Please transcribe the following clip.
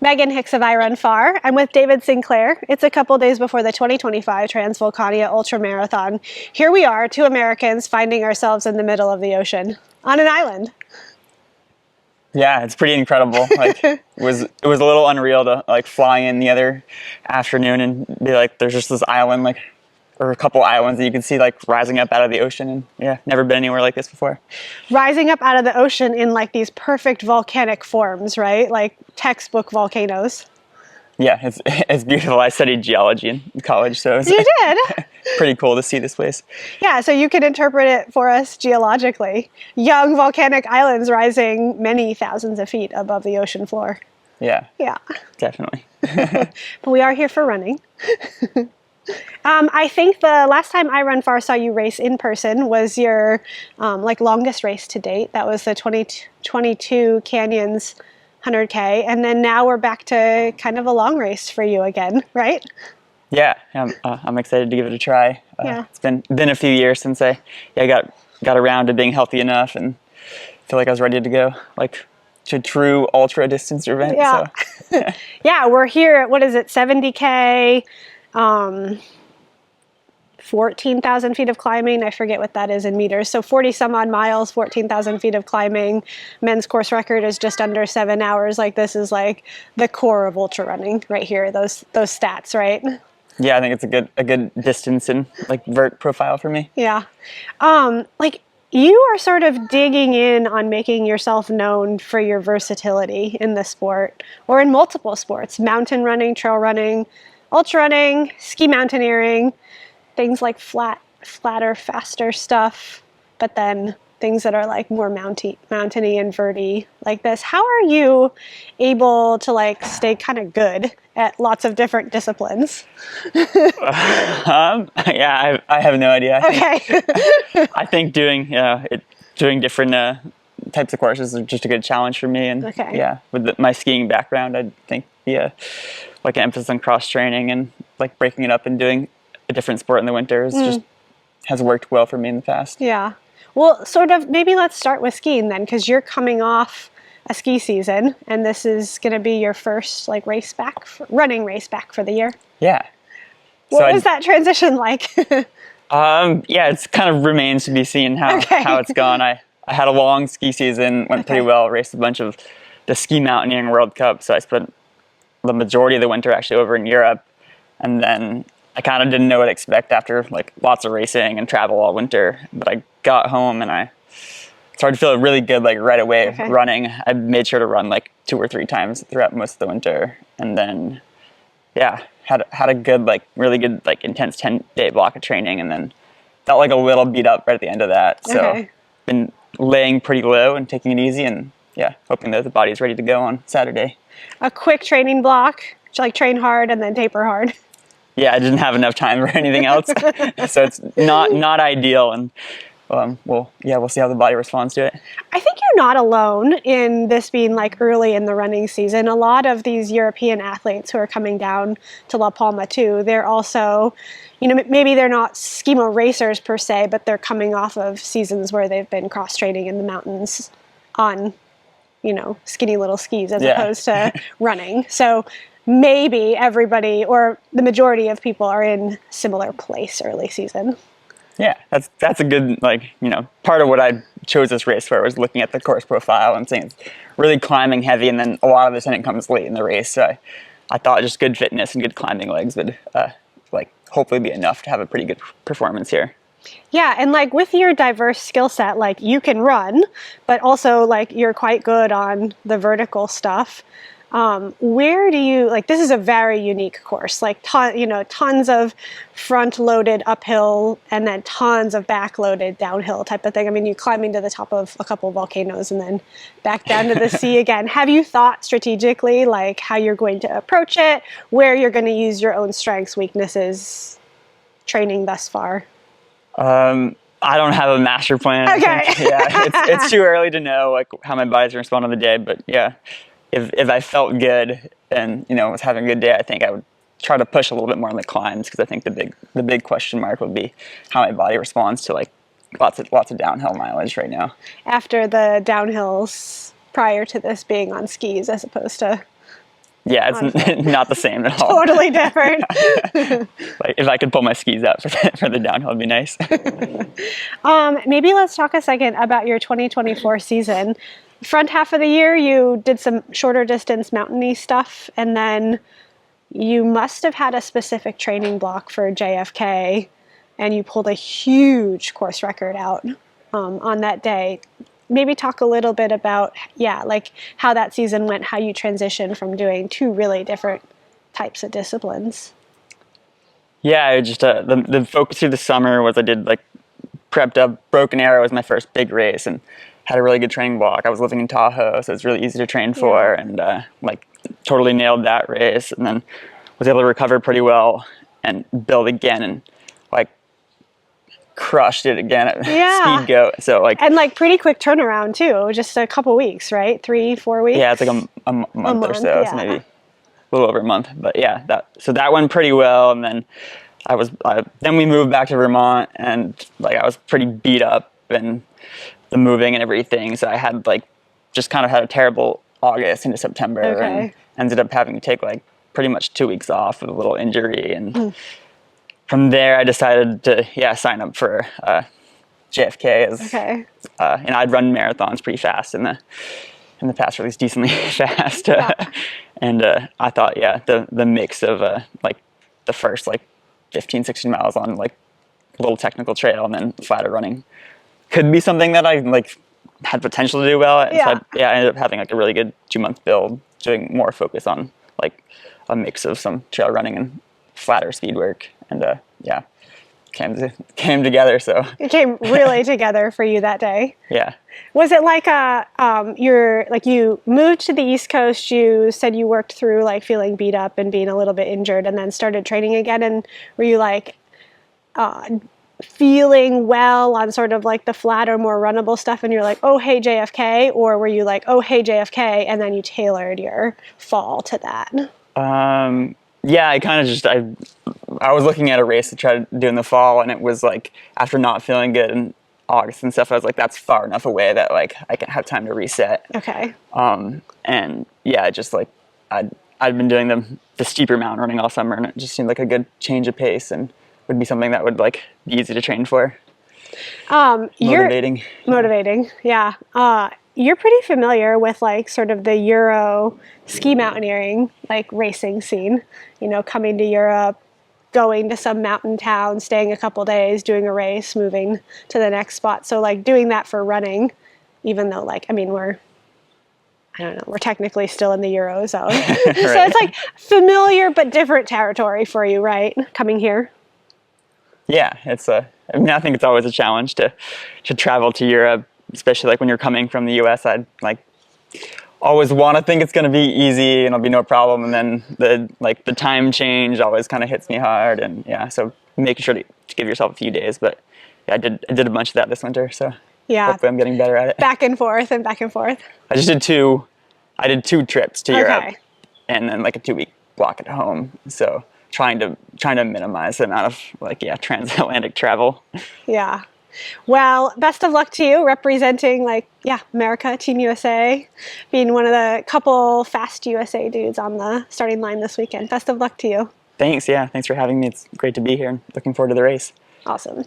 Megan Hicks of I Run Far. I'm with David Sinclair. It's a couple days before the 2025 Transvulcania Ultramarathon. Here we are, two Americans finding ourselves in the middle of the ocean on an island. Yeah, it's pretty incredible. Like it was a little unreal to like fly in the other afternoon and be like, there's just this island, like, or a couple islands that you can see like rising up out of the ocean, and yeah, never been anywhere like this before. Rising up out of the ocean in like these perfect volcanic forms, right? Like textbook volcanoes. Yeah, it's beautiful. I studied geology in college, so You did? pretty cool to see this place. Yeah, so you can interpret it for us geologically. Young volcanic islands rising many thousands of feet above the ocean floor. Yeah. Yeah. Definitely. But we are here for running. I think the last time I Run Far saw you race in person was your like longest race to date. That was the 2022 Canyons 100K, and then now we're back to kind of a long race for you again, right? Yeah, I'm excited to give it a try. Yeah. It's been a few years since I got around to being healthy enough and feel like I was ready to go like to true ultra distance event. Yeah. So. Yeah, we're here at, what is it, 70K, 14,000 feet of climbing. I forget what that is in meters. So 40 some odd miles, 14,000 feet of climbing. Men's course record is just under 7 hours. Like this is like the core of ultra running right here. Those stats, right? Yeah, I think it's a good distance and like vert profile for me. Yeah. Like you are sort of digging in on making yourself known for your versatility in the sport or in multiple sports: mountain running, trail running, ultra running, ski mountaineering, things like flatter, faster stuff, but then things that are like more mountainy and verty like this. How are you able to like stay kind of good at lots of different disciplines? Yeah, I have no idea. Okay. I think doing different types of courses is just a good challenge for me. And Okay. yeah, with my skiing background, I think like an emphasis on cross training and like breaking it up and doing a different sport in the winter just has worked well for me in the past. Yeah. Well, sort of, maybe let's start with skiing then, because you're coming off a ski season and this is going to be your first like running race back for the year. Yeah. What was that transition like? Yeah, it's kind of remains to be seen how it's gone. I had a long ski season, went pretty well, raced a bunch of the ski mountaineering World Cup. So I spent the majority of the winter actually over in Europe, and then I kind of didn't know what to expect after like lots of racing and travel all winter. But I got home and I started to feel really good like right away running. I made sure to run like 2 or 3 times throughout most of the winter, and then had a good like really good like intense 10-day block of training, and then felt like a little beat up right at the end of that. So been laying pretty low and taking it easy, and yeah, hoping that the body's ready to go on Saturday. A quick training block, like train hard and then taper hard. Yeah, I didn't have enough time for anything else, so it's not ideal, and we'll see how the body responds to it. I think you're not alone in this being like early in the running season. A lot of these European athletes who are coming down to La Palma too, they're also, maybe they're not schema racers per se, but they're coming off of seasons where they've been cross training in the mountains on, skinny little skis as opposed to running. So maybe everybody or the majority of people are in similar place early season. Yeah, that's a good part of what I chose this race for was looking at the course profile and saying it's really climbing heavy, and then a lot of the descent comes late in the race. So I thought just good fitness and good climbing legs would hopefully be enough to have a pretty good performance here. Yeah, and like with your diverse skill set, like you can run, but also like you're quite good on the vertical stuff. Where do you, this is a very unique course, like, tons of front-loaded uphill and then tons of back-loaded downhill type of thing. I mean, you climbing to the top of a couple volcanoes and then back down to the sea again. Have you thought strategically, like, how you're going to approach it, where you're going to use your own strengths, weaknesses, training thus far? I don't have a master plan. Okay. It's too early to know, like, how my body's going to respond on the day, but yeah. If I felt good and was having a good day, I think I would try to push a little bit more on the climbs, because I think the big question mark would be how my body responds to like lots of downhill mileage right now. After the downhills prior to this being on skis as opposed to Yeah, it's not the same at all. Totally different. Like if I could pull my skis out for the downhill, it'd be nice. Maybe let's talk a second about your 2024 season. Front half of the year, you did some shorter distance mountainy stuff, and then you must have had a specific training block for JFK, and you pulled a huge course record out on that day. Maybe talk a little bit about, like how that season went, how you transitioned from doing two really different types of disciplines. Yeah, just the focus through the summer was I did like prepped up. Broken Arrow was my first big race and had a really good training block. I was living in Tahoe, so it's really easy to train for, and like totally nailed that race, and then was able to recover pretty well and build again and like crushed it again at Speedgoat. So like, and like pretty quick turnaround too, just a couple weeks, right? 3-4 weeks. Yeah, it's like a month or so. So maybe a little over a month, but yeah, that went pretty well. And then then we moved back to Vermont, and like I was pretty beat up and the moving and everything. So I had like just kind of had a terrible August into September, and ended up having to take like pretty much 2 weeks off with a little injury. And from there, I decided to sign up for JFK as and I'd run marathons pretty fast in the past, or at least decently fast. And I thought, the mix of like the first like 15-16 miles on like a little technical trail and then flatter running could be something that I like had potential to do well. And so I ended up having like a really good 2-month build, doing more focus on like a mix of some trail running and flatter speed work. And came together. So it came really together for you that day. Yeah. Was it like you moved to the East Coast, you said you worked through like feeling beat up and being a little bit injured, and then started training again, and were you like feeling well on sort of like the flatter, more runnable stuff, and you're like, oh hey JFK, or were you like, oh hey JFK, and then you tailored your fall to that? I kind of just I was looking at a race to try to do in the fall, and it was like after not feeling good in August and stuff, I was like, that's far enough away that like I can have time to reset. Okay. And yeah, just like I'd been doing the steeper mountain running all summer, and it just seemed like a good change of pace and would be something that would like be easy to train for. Motivating. Yeah. You're pretty familiar with like sort of the Euro ski mountaineering like racing scene, coming to Europe, going to some mountain town, staying a couple days, doing a race, moving to the next spot. So like doing that for running, even though like, I mean, we're technically still in the Eurozone. Right. So it's like familiar but different territory for you, right? Coming here. Yeah, I think it's always a challenge to travel to Europe, especially like when you're coming from the US. I'd like always want to think it's going to be easy and it'll be no problem, and then the time change always kind of hits me hard, and so making sure to give yourself a few days. But I did a bunch of that this winter, so hopefully I'm getting better at it. Back and forth and back and forth. I did two trips to Europe, and then like a 2-week block at home. So trying to minimize the amount of transatlantic travel. Yeah. Well, best of luck to you representing America, Team USA, being one of the couple fast USA dudes on the starting line this weekend. Best of luck to you. Thanks. Yeah. Thanks for having me. It's great to be here and looking forward to the race. Awesome.